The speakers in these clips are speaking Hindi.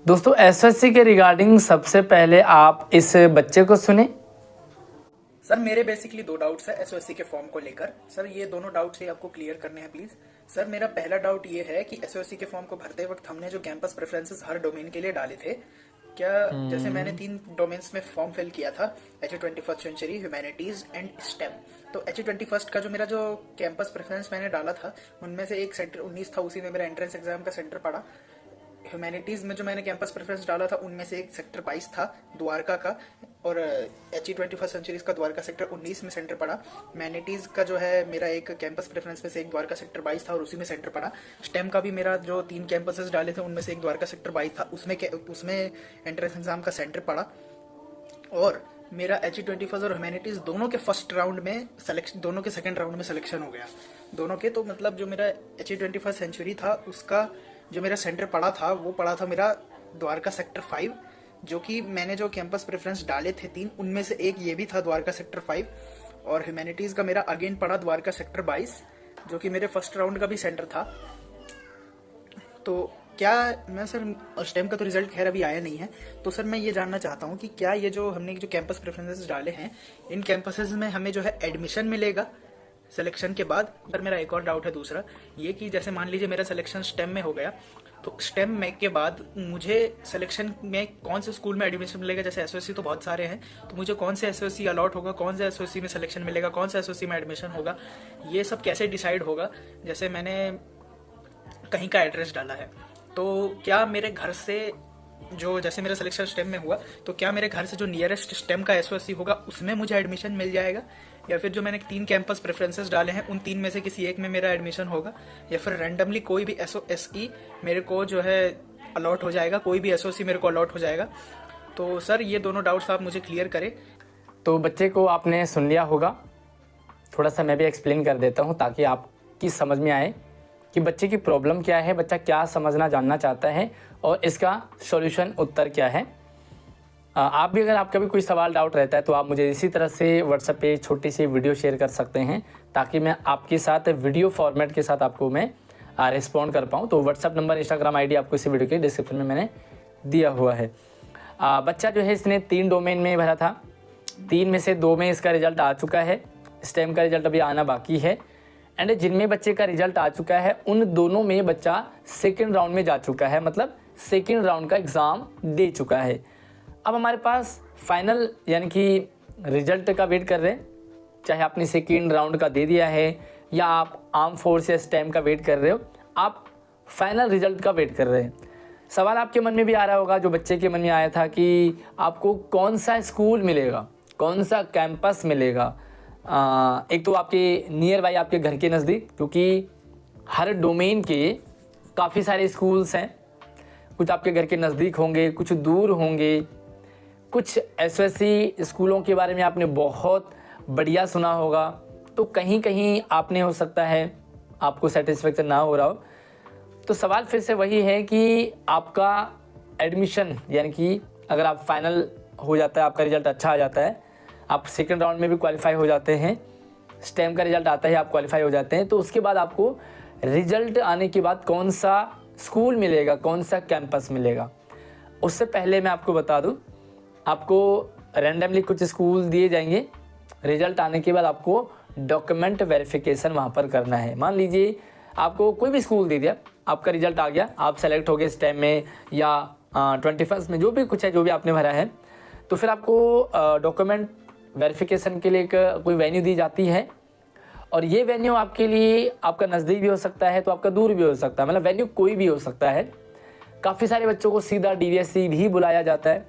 दोस्तों एसएससी के रिगार्डिंग सबसे पहले आप इस बच्चे को सुने। सर मेरे बेसिकली दो डाउट्स है एसओएससी के फॉर्म को लेकर। सर ये दोनों डाउट्स ही आपको क्लियर करने हैं प्लीज। सर मेरा पहला डाउट ये है कि एसओएससी के फॉर्म को भरते वक्त हमने जो कैंपस प्रेफरेंसेस हर डोमेन के लिए डाले थे, क्या जैसे मैंने 3 डोमेन्स में फॉर्म फिल किया था, H 21st century, humanities and STEM. तो एच 21st का जो मेरा जो कैंपस प्रेफरेंस मैंने डाला था उनमें से एक सेंटर 19 था, उसी में मेरा एंट्रेंस एग्जाम का सेंटर पड़ा। ह्यूमैनिटीज में जो मैंने कैंपस प्रेफरेंस डाला था उनमें से एक सेक्टर 22 था द्वारका का, और एच 21st सेंचुरीज का द्वारका सेक्टर 19 में सेंटर पड़ा। ह्यूमैनिटीज का जो है मेरा एक कैंपस प्रेफरेंस में से एक द्वारका सेक्टर 22 था और उसी में सेंटर पड़ा। स्टेम का भी मेरा जो 3 कैंपसेस डाले थे उनमें से एक द्वारका सेक्टर 22 था, उसमें एंट्रेंस एग्जाम का सेंटर पड़ा। और मेरा एच 21st और ह्यूमैनिटीज दोनों के फर्स्ट राउंड में सिलेक्शन, दोनों के सेकंड राउंड में सिलेक्शन हो गया दोनों के। तो मतलब जो मेरा एच 21st सेंचुरी था उसका जो मेरा सेंटर पड़ा था वो पड़ा था मेरा द्वारका सेक्टर 5, जो कि मैंने जो कैंपस प्रेफरेंस डाले थे 3 उनमें से एक ये भी था द्वारका सेक्टर 5। और ह्यूमैनिटीज का मेरा अगेन पड़ा द्वारका सेक्टर 22, जो कि मेरे फर्स्ट राउंड का भी सेंटर था। तो क्या मैं सर स्टेम का तो रिजल्ट खैर अभी आया नहीं है, तो सर मैं ये जानना चाहता हूँ कि क्या ये जो हमने जो कैंपस प्रेफरेंसेस डाले हैं इन कैंपसेस में हमें जो है एडमिशन मिलेगा सिलेक्शन के बाद। सर मेरा एक और डाउट है दूसरा ये कि जैसे मान लीजिए मेरा सिलेक्शन स्टेम में हो गया, तो स्टेम में के बाद मुझे सिलेक्शन में कौन से स्कूल में एडमिशन मिलेगा? जैसे एसओएससी तो बहुत सारे हैं, तो मुझे कौन से एसओएससी अलॉट होगा, कौन से एसओएससी में सिलेक्शन मिलेगा, कौन से एसओएससी में एडमिशन होगा, ये सब कैसे डिसाइड होगा? जैसे मैंने कहीं का एड्रेस डाला है, तो क्या मेरे घर से जो जैसे मेरा सिलेक्शन स्टेम में हुआ तो क्या मेरे घर से जो नियरेस्ट स्टेम का एसओएससी होगा उसमें मुझे एडमिशन मिल जाएगा, या फिर जो मैंने 3 कैंपस प्रेफरेंसेस डाले हैं उन 3 में से किसी एक में मेरा एडमिशन होगा, या फिर रैंडमली कोई भी एसओएससी मेरे को जो है अलॉट हो जाएगा, कोई भी एसओएससी मेरे को अलॉट हो जाएगा? तो सर ये दोनों डाउट्स आप मुझे क्लियर करें। तो बच्चे को आपने सुन लिया होगा, थोड़ा सा मैं भी एक्सप्लेन कर देता हूँ ताकि आपकी समझ में आए कि बच्चे की प्रॉब्लम क्या है, बच्चा क्या समझना जानना चाहता है और इसका सॉल्यूशन उत्तर क्या है। आप भी अगर आपका भी कोई सवाल डाउट रहता है तो आप मुझे इसी तरह से व्हाट्सएप पे छोटी सी वीडियो शेयर कर सकते हैं ताकि मैं आपके साथ वीडियो फॉर्मेट के साथ आपको मैं रिस्पॉन्ड कर पाऊँ। तो व्हाट्सएप नंबर, इंस्टाग्राम आईडी आपको इसी वीडियो के डिस्क्रिप्शन में मैंने दिया हुआ है। बच्चा जो है इसने 3 डोमेन में भरा था, 3 में से 2 में इसका रिजल्ट आ चुका है, स्टेम का रिजल्ट अभी आना बाकी है। एंड जिनमें बच्चे का रिजल्ट आ चुका है उन दोनों में बच्चा सेकेंड राउंड में जा चुका है, मतलब सेकेंड राउंड का एग्ज़ाम दे चुका है। अब हमारे पास फाइनल यानी कि रिजल्ट का वेट कर रहे हैं, चाहे आपने सेकेंड राउंड का दे दिया है या आप आर्म फोर्स या स्टेम का वेट कर रहे हो, आप फाइनल रिजल्ट का वेट कर रहे हैं। सवाल आपके मन में भी आ रहा होगा, जो बच्चे के मन में आया था कि आपको कौन सा स्कूल मिलेगा, कौन सा कैंपस मिलेगा। एक तो आपके नियर बाई, आपके घर के नज़दीक, क्योंकि हर डोमेन के काफ़ी सारे स्कूल्स हैं, कुछ आपके घर के नज़दीक होंगे, कुछ दूर होंगे। कुछ एसओएससी स्कूलों के बारे में आपने बहुत बढ़िया सुना होगा, तो कहीं कहीं आपने हो सकता है आपको सेटिस्फेक्शन ना हो रहा हो। तो सवाल फिर से वही है कि आपका एडमिशन यानी कि अगर आप फाइनल हो जाता है, आपका रिजल्ट अच्छा आ जाता है, आप सेकंड राउंड में भी क्वालिफाई हो जाते हैं, स्टेम का रिजल्ट आता है, आप क्वालिफाई हो जाते हैं, तो उसके बाद आपको रिजल्ट आने के बाद कौन सा स्कूल मिलेगा, कौन सा कैंपस मिलेगा। उससे पहले मैं आपको बता दूं, आपको रैंडमली कुछ स्कूल दिए जाएंगे। रिजल्ट आने के बाद आपको डॉक्यूमेंट वेरिफिकेशन वहाँ पर करना है। मान लीजिए आपको कोई भी स्कूल दे दिया, आपका रिजल्ट आ गया, आप सेलेक्ट हो गए स्टेम में या 21st में, जो भी कुछ है, जो भी आपने भरा है, तो फिर आपको डॉक्यूमेंट वेरिफिकेशन के लिए एक कोई वेन्यू दी जाती है। और ये वेन्यू आपके लिए आपका नज़दीक भी हो सकता है, तो आपका दूर भी हो सकता है, मतलब वेन्यू कोई भी हो सकता है। काफ़ी सारे बच्चों को सीधा डीवीएससी भी बुलाया जाता है।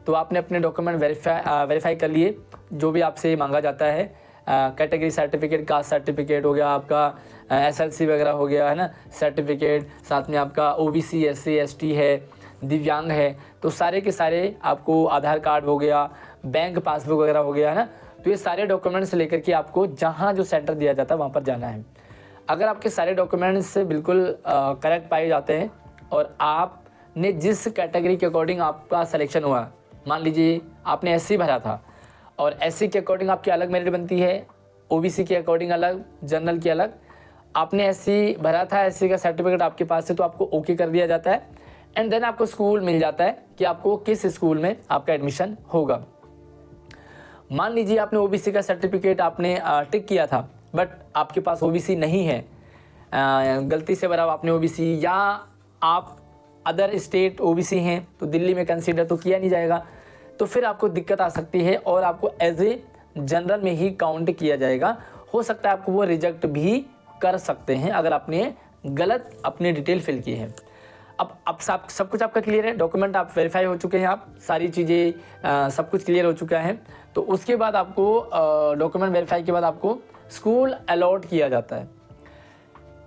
तो आपने अपने डॉक्यूमेंट वेरीफाई कर लिए, जो भी आपसे मांगा जाता है, कैटेगरी सर्टिफिकेट, कास्ट सर्टिफिकेट हो गया, आपका एसएलसी वगैरह हो गया है ना सर्टिफिकेट, साथ में आपका ओबीसी, एससी, एसटी है, दिव्यांग है, तो सारे के सारे आपको आधार कार्ड हो गया, बैंक पासबुक वगैरह हो गया है ना, तो ये सारे डॉक्यूमेंट्स लेकर के आपको जहाँ जो सेंटर दिया जाता है वहाँ पर जाना है। अगर आपके सारे डॉक्यूमेंट्स बिल्कुल करेक्ट पाए जाते हैं और आपने जिस कैटेगरी के अकॉर्डिंग आपका सिलेक्शन हुआ, मान लीजिए आपने एससी भरा था और एससी के अकॉर्डिंग आपकी अलग मेरिट बनती है, ओबीसी के अकॉर्डिंग अलग, जनरल की अलग, आपने एससी भरा था, एससी का सर्टिफिकेट आपके पास है तो आपको ओके कर दिया जाता है। एंड देन आपको स्कूल मिल जाता है कि आपको किस स्कूल में आपका एडमिशन होगा। मान लीजिए आपने ओबीसी का सर्टिफिकेट आपने टिक किया था, बट आपके पास ओबीसी नहीं है, गलती से भरा आपने ओबीसी, या आप अदर स्टेट ओबीसी हैं तो दिल्ली में कंसीडर तो किया नहीं जाएगा, तो फिर आपको दिक्कत आ सकती है और आपको एज ए जनरल में ही काउंट किया जाएगा। हो सकता है आपको वो रिजेक्ट भी कर सकते हैं अगर आपने गलत अपनी डिटेल फिल की है। अब सब कुछ आपका क्लियर है, डॉक्यूमेंट आप वेरीफाई हो चुके हैं, आप सारी चीज़ें सब कुछ क्लियर हो चुका है। तो उसके बाद आपको डॉक्यूमेंट वेरीफाई के बाद आपको स्कूल अलॉट किया जाता है।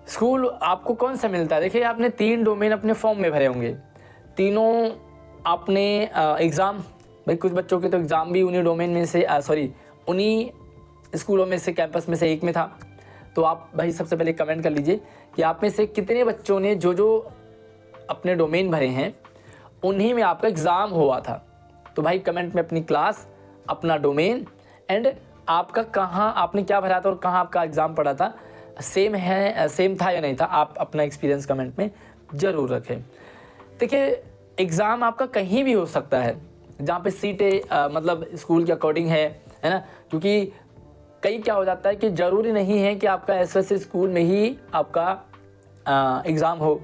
स्कूल आपको कौन सा मिलता है? देखिए, आपने 3 डोमेन अपने फॉर्म में भरे होंगे, तीनों आपने एग्ज़ाम, भाई कुछ बच्चों के तो एग्ज़ाम भी उन्हीं डोमेन में से उन्हीं स्कूलों में से, कैंपस में से एक में था। तो आप भाई सबसे पहले कमेंट कर लीजिए कि आप में से कितने बच्चों ने जो अपने डोमेन भरे हैं उन्हीं में आपका एग्ज़ाम हुआ था। तो भाई कमेंट में अपनी क्लास, अपना डोमेन एंड आपका कहाँ आपने क्या भरा था और कहाँ आपका एग्ज़ाम पड़ा था, सेम था या नहीं था, आप अपना एक्सपीरियंस कमेंट में ज़रूर रखें। देखिए, एग्ज़ाम आपका कहीं भी हो सकता है जहाँ पे सीटें मतलब स्कूल के अकॉर्डिंग है ना, क्योंकि कई क्या हो जाता है कि ज़रूरी नहीं है कि आपका एसएससी स्कूल में ही आपका एग्ज़ाम हो।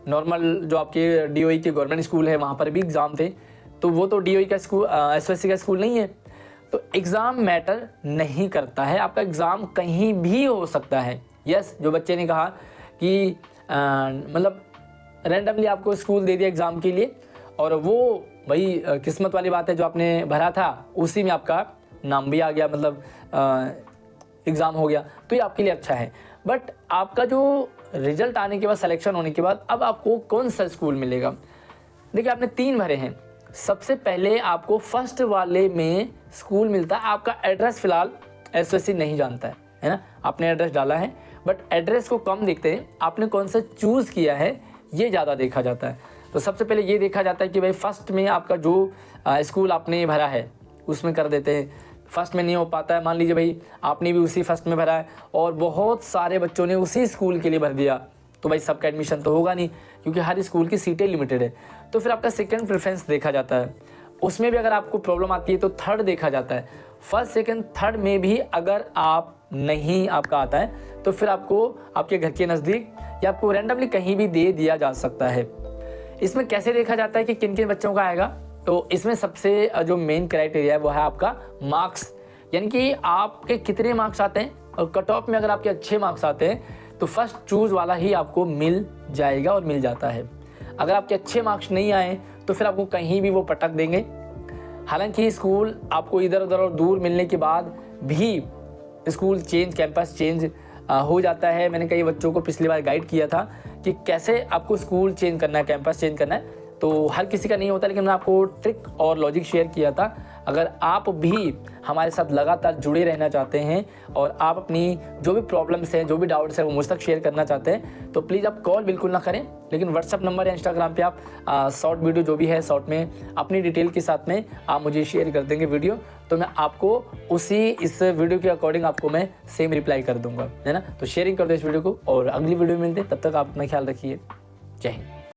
नॉर्मल जो आपके डीओई के गवर्नमेंट स्कूल है वहाँ पर भी एग्ज़ाम थे, तो वो तो डीओई का स्कूल एसएससी का स्कूल नहीं है। तो एग्ज़ाम मैटर नहीं करता है, आपका एग्ज़ाम कहीं भी हो सकता है। यस, जो बच्चे ने कहा कि मतलब रैंडमली आपको स्कूल दे दिया एग्ज़ाम के लिए और वो भाई किस्मत वाली बात है, जो आपने भरा था उसी में आपका नाम भी आ गया, मतलब एग्ज़ाम हो गया, तो ये आपके लिए अच्छा है। बट आपका जो रिजल्ट आने के बाद, सिलेक्शन होने के बाद, अब आपको कौन सा स्कूल मिलेगा? देखिए, आपने 3 भरे हैं। सबसे पहले आपको फर्स्ट वाले में स्कूल मिलता है। आपका एड्रेस फिलहाल एसएससी नहीं जानता है ना, आपने एड्रेस डाला है बट एड्रेस को कम देखते हैं, आपने कौन सा चूज़ किया है ये ज़्यादा देखा जाता है। तो सबसे पहले ये देखा जाता है कि भाई फर्स्ट में आपका जो स्कूल आपने भरा है उसमें कर देते हैं। फर्स्ट में नहीं हो पाता है, मान लीजिए भाई आपने भी उसी फर्स्ट में भरा है और बहुत सारे बच्चों ने उसी स्कूल के लिए भर दिया, तो भाई सबका एडमिशन तो होगा नहीं, क्योंकि हर स्कूल की सीटें लिमिटेड है। तो फिर आपका सेकंड प्रेफरेंस देखा जाता है, उसमें भी अगर आपको प्रॉब्लम आती है तो थर्ड देखा जाता है। फर्स्ट सेकंड थर्ड में भी अगर आप नहीं आपका आता है तो फिर आपको आपके घर के नज़दीक या आपको रैंडमली कहीं भी दे दिया जा सकता है। इसमें कैसे देखा जाता है कि किन किन बच्चों का आएगा? तो इसमें सबसे जो मेन क्राइटेरिया है वो है आपका मार्क्स, यानी कि आपके कितने मार्क्स आते हैं, और कट ऑफ में अगर आपके अच्छे मार्क्स आते हैं तो फर्स्ट चूज़ वाला ही आपको मिल जाएगा और मिल जाता है। अगर आपके अच्छे मार्क्स नहीं आए तो फिर आपको कहीं भी वो पटक देंगे। हालांकि स्कूल आपको इधर उधर और दूर मिलने के बाद भी स्कूल चेंज, कैंपस चेंज हो जाता है। मैंने कई बच्चों को पिछली बार गाइड किया था कि कैसे आपको स्कूल चेंज करना है, कैंपस चेंज करना है। तो हर किसी का नहीं होता, लेकिन मैंने आपको ट्रिक और लॉजिक शेयर किया था। अगर आप भी हमारे साथ लगातार जुड़े रहना चाहते हैं और आप अपनी जो भी प्रॉब्लम्स हैं, जो भी डाउट्स हैं वो मुझ तक शेयर करना चाहते हैं, तो प्लीज़ आप कॉल बिल्कुल ना करें, लेकिन व्हाट्सअप नंबर या इंस्टाग्राम पे आप शॉर्ट वीडियो जो भी है शॉर्ट में अपनी डिटेल के साथ में आप मुझे शेयर कर देंगे वीडियो, तो मैं आपको इस वीडियो के अकॉर्डिंग आपको मैं सेम रिप्लाई कर दूंगा, है ना। तो शेयरिंग कर दो इस वीडियो को और अगली वीडियो में मिलते हैं, तब तक आप अपना ख्याल रखिए। जय हिंद।